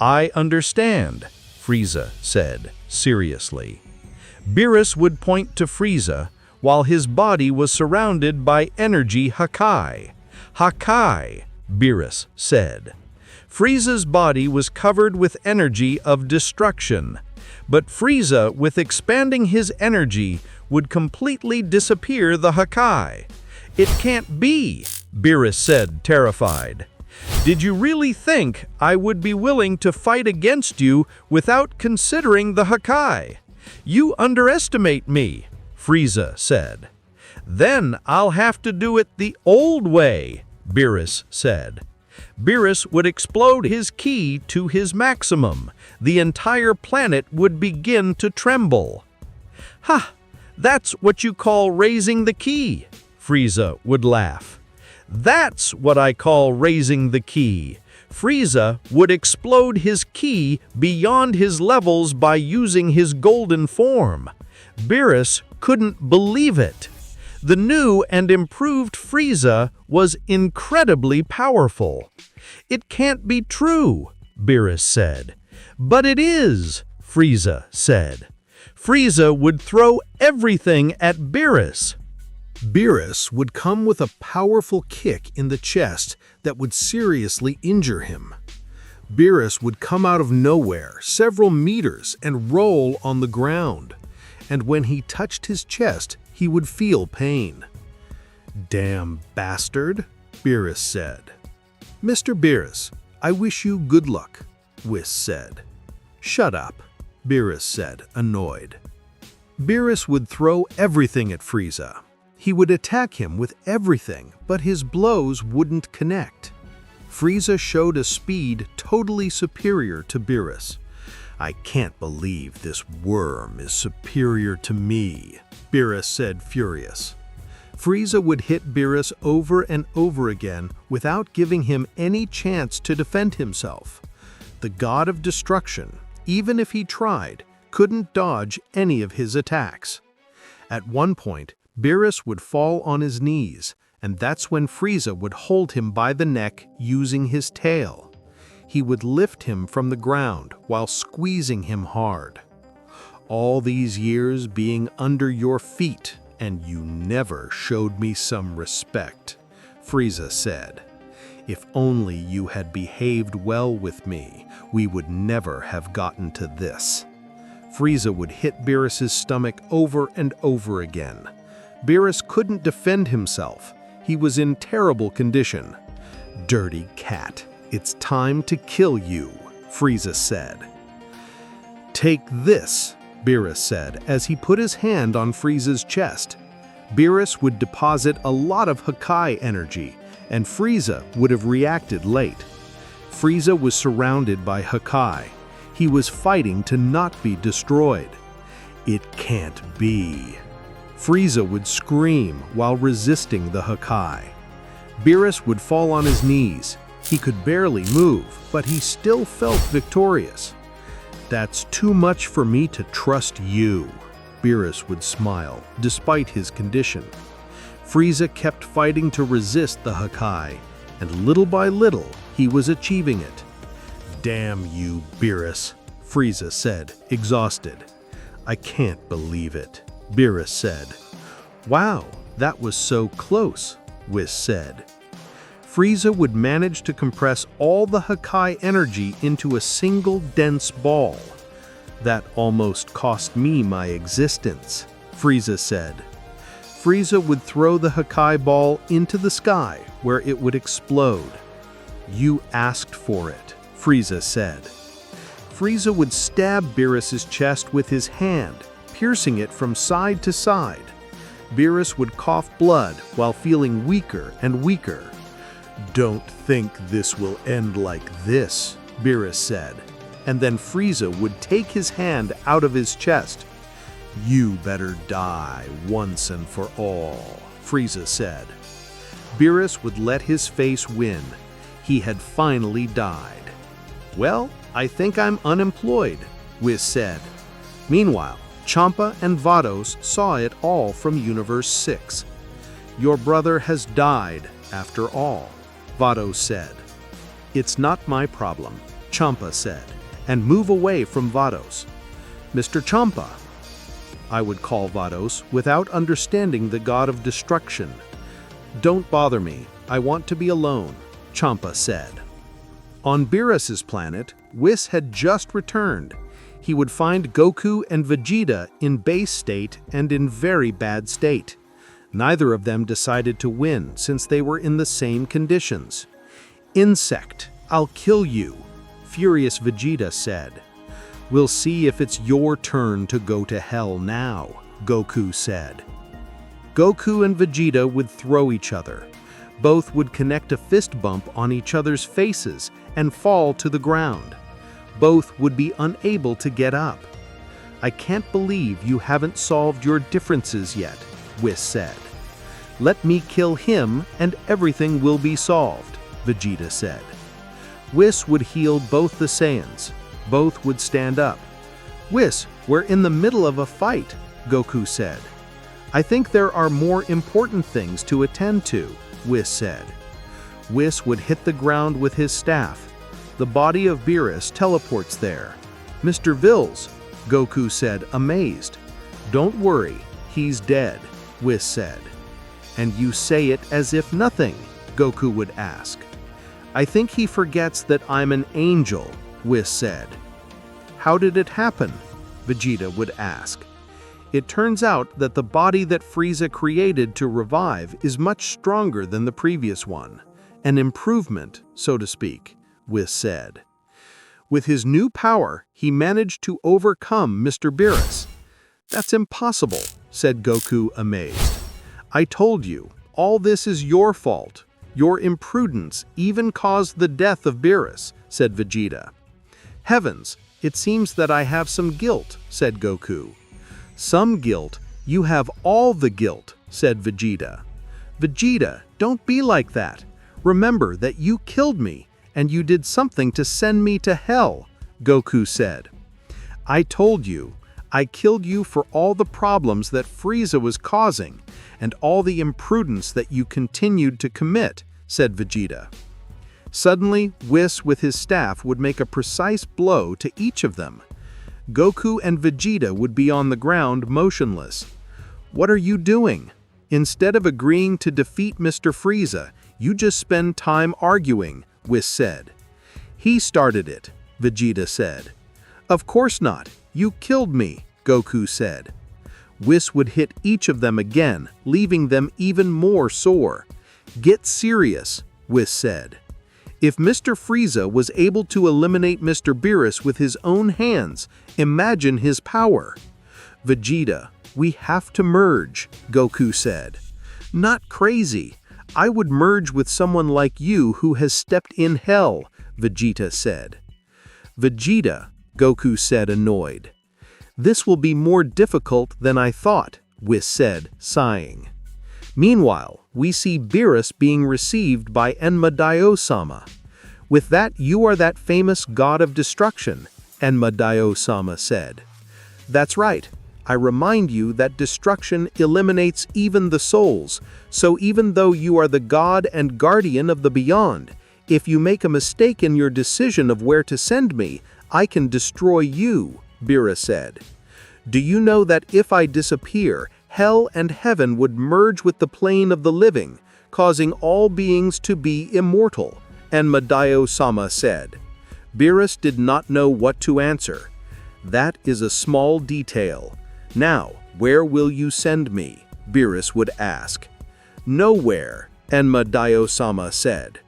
"I understand," Frieza said seriously. Beerus would point to Frieza while his body was surrounded by energy Hakai. "Hakai," Beerus said. Frieza's body was covered with energy of destruction, but Frieza, with expanding his energy, would completely disappear the Hakai. "It can't be," Beerus said, terrified. "Did you really think I would be willing to fight against you without considering the Hakai? You underestimate me," Frieza said. "Then I'll have to do it the old way," Beerus said. Beerus would explode his ki to his maximum. The entire planet would begin to tremble. Ha! That's what you call raising the ki, Frieza would laugh. That's what I call raising the ki. Frieza would explode his ki beyond his levels by using his golden form. Beerus couldn't believe it. The new and improved Frieza was incredibly powerful. It can't be true, Beerus said. But it is, Frieza said. Frieza would throw everything at Beerus. Beerus would come with a powerful kick in the chest that would seriously injure him. Beerus would come out of nowhere, several meters, and roll on the ground. And when he touched his chest, he would feel pain. "Damn bastard," Beerus said. "Mr. Beerus, I wish you good luck," Whis said. "Shut up," Beerus said, annoyed. Beerus would throw everything at Frieza. He would attack him with everything, but his blows wouldn't connect. Frieza showed a speed totally superior to Beerus. "I can't believe this worm is superior to me," Beerus said, furious. Frieza would hit Beerus over and over again without giving him any chance to defend himself. The God of Destruction, even if he tried, couldn't dodge any of his attacks. At one point, Beerus would fall on his knees, and that's when Frieza would hold him by the neck using his tail. He would lift him from the ground while squeezing him hard. "All these years being under your feet, and you never showed me some respect," Frieza said. "If only you had behaved well with me, we would never have gotten to this." Frieza would hit Beerus's stomach over and over again. Beerus couldn't defend himself. He was in terrible condition. "Dirty cat, it's time to kill you," Frieza said. "Take this," Beerus said as he put his hand on Frieza's chest. Beerus would deposit a lot of Hakai energy, and Frieza would have reacted late. Frieza was surrounded by Hakai. He was fighting to not be destroyed. "It can't be." Frieza would scream while resisting the Hakai. Beerus would fall on his knees. He could barely move, but he still felt victorious. "That's too much for me to trust you," Beerus would smile, despite his condition. Frieza kept fighting to resist the Hakai, and little by little, he was achieving it. "Damn you, Beerus," Frieza said, exhausted. "I can't believe it," Beerus said. "Wow, that was so close," Whis said. Frieza would manage to compress all the Hakai energy into a single dense ball. "That almost cost me my existence," Frieza said. Frieza would throw the Hakai ball into the sky, where it would explode. "You asked for it," Frieza said. Frieza would stab Beerus's chest with his hand, piercing it from side to side. Beerus would cough blood while feeling weaker and weaker. "Don't think this will end like this," Beerus said, and then Frieza would take his hand out of his chest. "You better die once and for all," Frieza said. Beerus would let his face win. He had finally died. "Well, I think I'm unemployed," Whis said. Meanwhile, Champa and Vados saw it all from Universe 6. "Your brother has died, after all," Vados said. "It's not my problem," Champa said, and move away from Vados. "Mr. Champa," I would call Vados without understanding the God of Destruction. "Don't bother me, I want to be alone," Champa said. On Beerus's planet, Whis had just returned. He would find Goku and Vegeta in base state and in very bad state. Neither of them decided to win since they were in the same conditions. "Insect, I'll kill you," furious Vegeta said. "We'll see if it's your turn to go to hell now," Goku said. Goku and Vegeta would throw each other. Both would connect a fist bump on each other's faces and fall to the ground. Both would be unable to get up. "I can't believe you haven't solved your differences yet," Whis said. "Let me kill him and everything will be solved," Vegeta said. Whis would heal both the Saiyans. Both would stand up. "Whis, we're in the middle of a fight," Goku said. "I think there are more important things to attend to," Whis said. Whis would hit the ground with his staff. The body of Beerus teleports there. "Mr. Vils," Goku said, amazed. "Don't worry, he's dead," Whis said. "And you say it as if nothing?" Goku would ask. "I think he forgets that I'm an angel," Whis said. "How did it happen?" Vegeta would ask. "It turns out that the body that Frieza created to revive is much stronger than the previous one. An improvement, so to speak," Whis said. "With his new power, he managed to overcome Mr. Beerus." "That's impossible," said Goku, amazed. "I told you, all this is your fault. Your imprudence even caused the death of Beerus," said Vegeta. "Heavens, it seems that I have some guilt," said Goku. "Some guilt? You have all the guilt," said Vegeta. "Vegeta, don't be like that. Remember that you killed me, and you did something to send me to hell," Goku said. "I told you, I killed you for all the problems that Frieza was causing, and all the imprudence that you continued to commit," said Vegeta. Suddenly, Whis with his staff would make a precise blow to each of them. Goku and Vegeta would be on the ground motionless. "What are you doing? Instead of agreeing to defeat Mr. Frieza, you just spend time arguing," Whis said. "He started it," Vegeta said. "Of course not. You killed me," Goku said. Whis would hit each of them again, leaving them even more sore. "Get serious," Whis said. "If Mr. Frieza was able to eliminate Mr. Beerus with his own hands, imagine his power." "Vegeta, we have to merge," Goku said. "Not crazy. I would merge with someone like you who has stepped in hell," Vegeta said. "Vegeta," Goku said, annoyed. "This will be more difficult than I thought," Whis said, sighing. Meanwhile, we see Beerus being received by Enma-Dio-sama. "With that, you are that famous god of destruction," Enma-Dio-sama said. "That's right. I remind you that destruction eliminates even the souls, so even though you are the god and guardian of the beyond, if you make a mistake in your decision of where to send me, I can destroy you," Beerus said. "Do you know that if I disappear, hell and heaven would merge with the plane of the living, causing all beings to be immortal?" Enma-Dio-sama said. Beerus did not know what to answer. "That is a small detail. Now, where will you send me?" Beerus would ask. "Nowhere," Enma-Dio-sama said.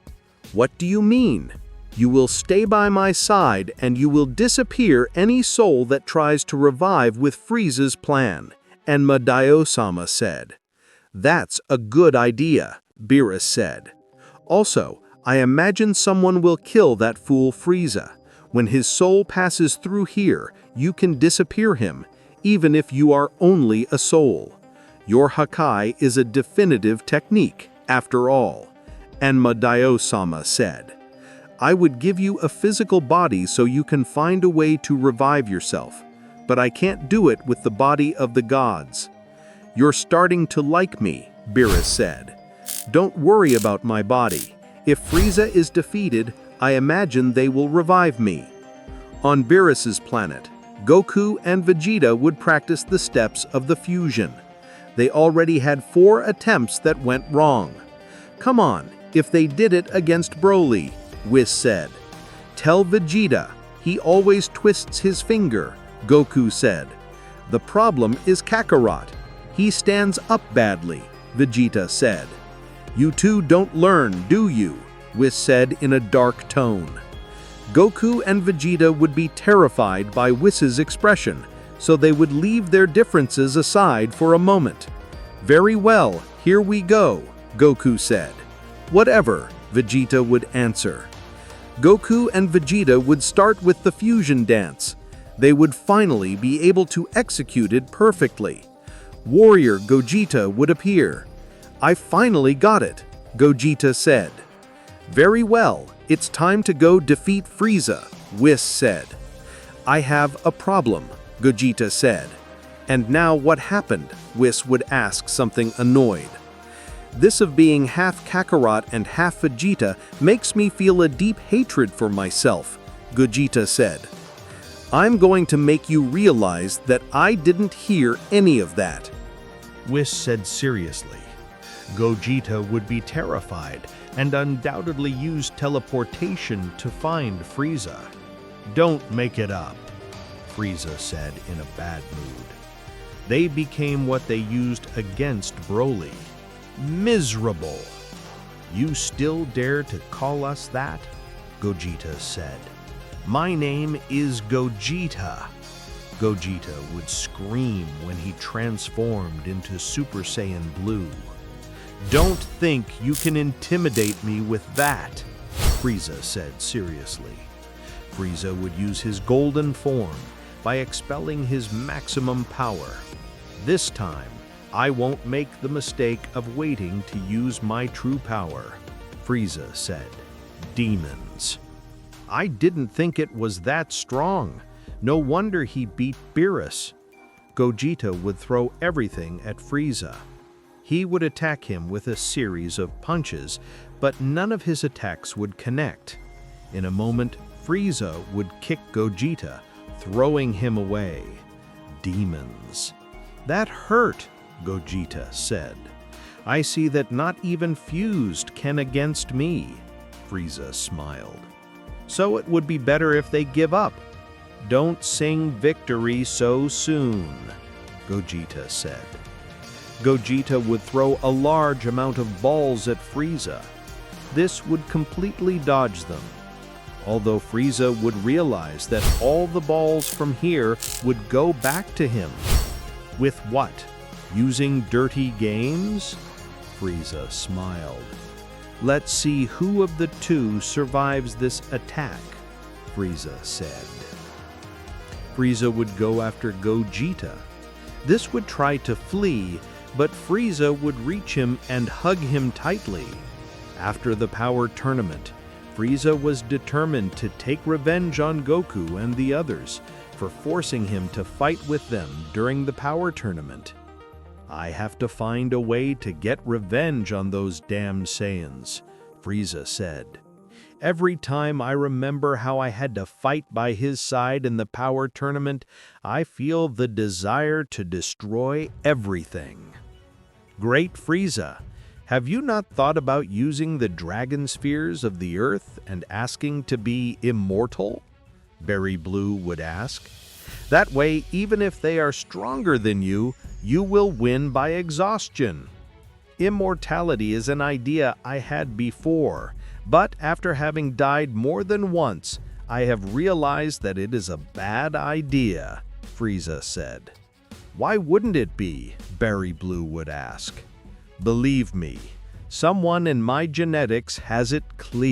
"What do you mean?" "You will stay by my side and you will disappear any soul that tries to revive with Frieza's plan," Enma-Dio-sama said. "That's a good idea," Beerus said. "Also, I imagine someone will kill that fool Frieza. When his soul passes through here, you can disappear him, even if you are only a soul. Your Hakai is a definitive technique, after all," Enma-Dio-sama said. "I would give you a physical body so you can find a way to revive yourself, but I can't do it with the body of the gods." "You're starting to like me," Beerus said. "Don't worry about my body. If Frieza is defeated, I imagine they will revive me." On Beerus's planet, Goku and Vegeta would practice the steps of the fusion. They already had 4 attempts that went wrong. "Come on, if they did it against Broly," Whis said. "Tell Vegeta, he always twists his finger," Goku said. "The problem is Kakarot. He stands up badly," Vegeta said. "You two don't learn, do you?" Whis said in a dark tone. Goku and Vegeta would be terrified by Whis's expression, so they would leave their differences aside for a moment. "Very well, here we go," Goku said. Whatever, Vegeta would answer. Goku and Vegeta would start with the fusion dance. They would finally be able to execute it perfectly. Warrior Gogeta would appear. "I finally got it," Gogeta said. "Very well, it's time to go defeat Frieza," Whis said. "I have a problem," Gogeta said. "And now what happened?" Whis would ask, something annoyed. "This of being half Kakarot and half Vegeta makes me feel a deep hatred for myself," Gogeta said. "I'm going to make you realize that I didn't hear any of that," Whis said seriously. Gogeta would be terrified and undoubtedly use teleportation to find Frieza. "Don't make it up," Frieza said in a bad mood. They became what they used against Broly. "Miserable. You still dare to call us that?" Gogeta said. "My name is Gogeta." Gogeta would scream when he transformed into Super Saiyan Blue. "Don't think you can intimidate me with that," Frieza said seriously. Frieza would use his golden form by expelling his maximum power. "This time, I won't make the mistake of waiting to use my true power," Frieza said. "Demons. I didn't think it was that strong. No wonder he beat Beerus." Gogeta would throw everything at Frieza. He would attack him with a series of punches, but none of his attacks would connect. In a moment, Frieza would kick Gogeta, throwing him away. "Demons. That hurt," Gogeta said. "I see that not even fused can against me," Frieza smiled. "So it would be better if they give up." "Don't sing victory so soon," Gogeta said. Gogeta would throw a large amount of balls at Frieza. This would completely dodge them. Although Frieza would realize that all the balls from here would go back to him. With what? Using dirty games? Frieza smiled. "Let's see who of the two survives this attack," Frieza said. Frieza would go after Gogeta. This would try to flee, but Frieza would reach him and hug him tightly. After the power tournament, Frieza was determined to take revenge on Goku and the others for forcing him to fight with them during the power tournament. "I have to find a way to get revenge on those damn Saiyans," Frieza said. "Every time I remember how I had to fight by his side in the power tournament, I feel the desire to destroy everything." "Great Frieza, have you not thought about using the dragon spheres of the earth and asking to be immortal?" Berry Blue would ask. "That way, even if they are stronger than you, you will win by exhaustion." "Immortality is an idea I had before, but after having died more than once, I have realized that it is a bad idea," Frieza said. "Why wouldn't it be?" Berry Blue would ask. "Believe me, someone in my genetics has it clear."